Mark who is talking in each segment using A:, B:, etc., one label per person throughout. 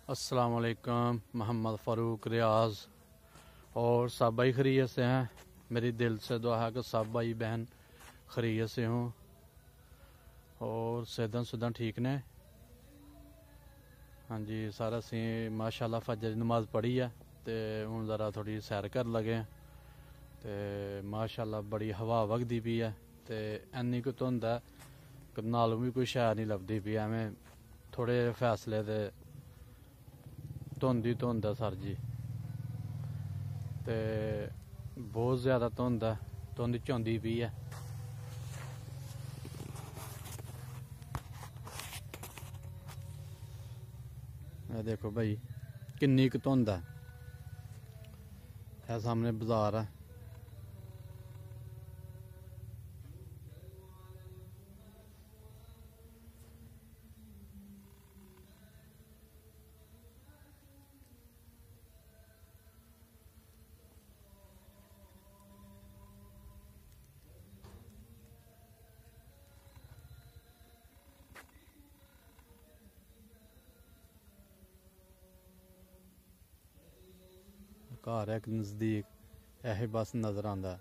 A: अस्सलाम वालेकुम। मोहम्मद फ़ारूक रियाज और सब भाई खैरियत से हैं। मेरी दिल से दुआ है कि सब भाई बहन खैरियत से हों और सेहतन सुदन ठीक ने। हाँ जी, सारा सी माशाल्लाह फजर की नमाज पढ़ी है तो हूँ ज़रा थोड़ी सैर कर लगे तो माशाल्लाह बड़ी हवा वगदी पी है तो इन्नी को धुंध है कि नालों भी कोई शै नहीं लभदी पी। एवें थोड़े फैसले दे धुंध ही धुंध है सर जी, तो बहुत ज़्यादा धुंध है, धुंध चौंदी पी है। देखो भाई किन्नी क धुंध है सामने बाजार है। घर है नज़दीक ऐसे बस नज़र आता है।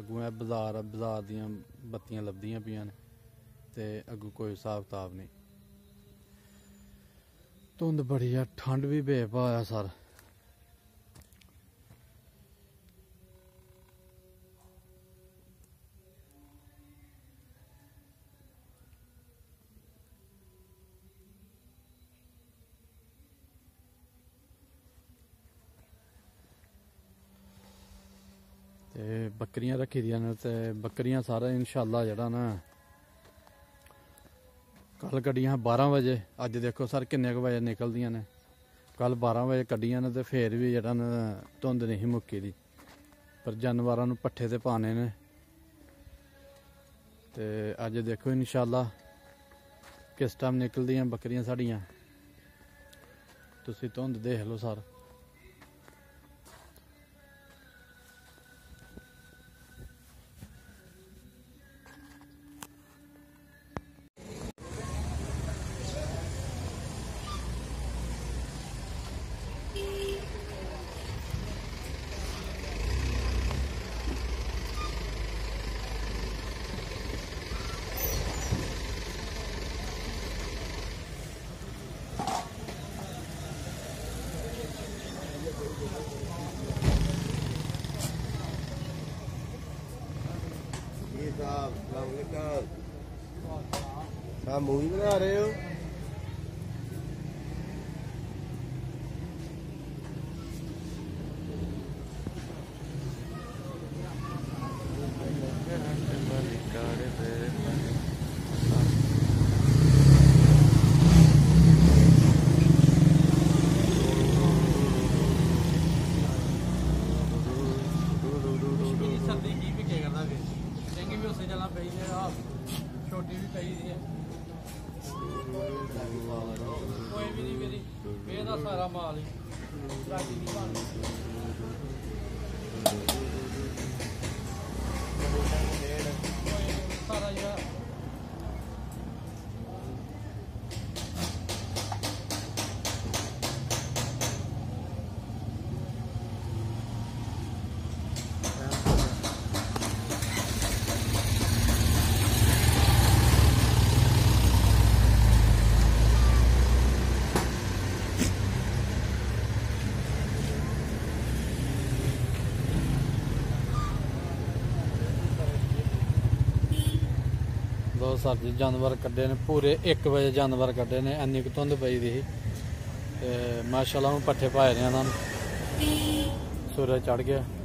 A: अगू है बाजार, बाजार दियां बत्तियां लभदियां पियां ने ते अगू कोई हिसाब किताब नहीं। धुंध बड़ी है, ठंड भी बेपा है सर। ते बकरियां रखी दियां ने ते बकरियां सारा इंशाअल्लाह जड़ा ना कल कड्डियां 12 बजे। अज देखो सर किन्ने बजे निकलदियां ने। कल 12 बजे कड्डियां ने ते फिर भी जड़ा ना धुंध नहीं मुक्की दी, पर जानवरां नूं पट्ठे ते पाने ने ते अज देखो इंशाअल्लाह किस टाइम निकलदियां बकरियां साड़ियां। तुसीं धुंध देख लो सर।
B: आप मूवी बना रहे हो?
A: सर्दी की भी क्या करना चंगी भी उसे चलना पई छोटी भी पई दी है। कोई भी नहीं मेरी बेदा सारा माल ही सारा यार। दो सर जी जानवर कड्डे ने पूरे 1 बजे जानवर कड्डे ने। इन्नी धुंध पई दी ही ते माशाल्लाह पट्ठे पाए ने सूरज चढ़ गया।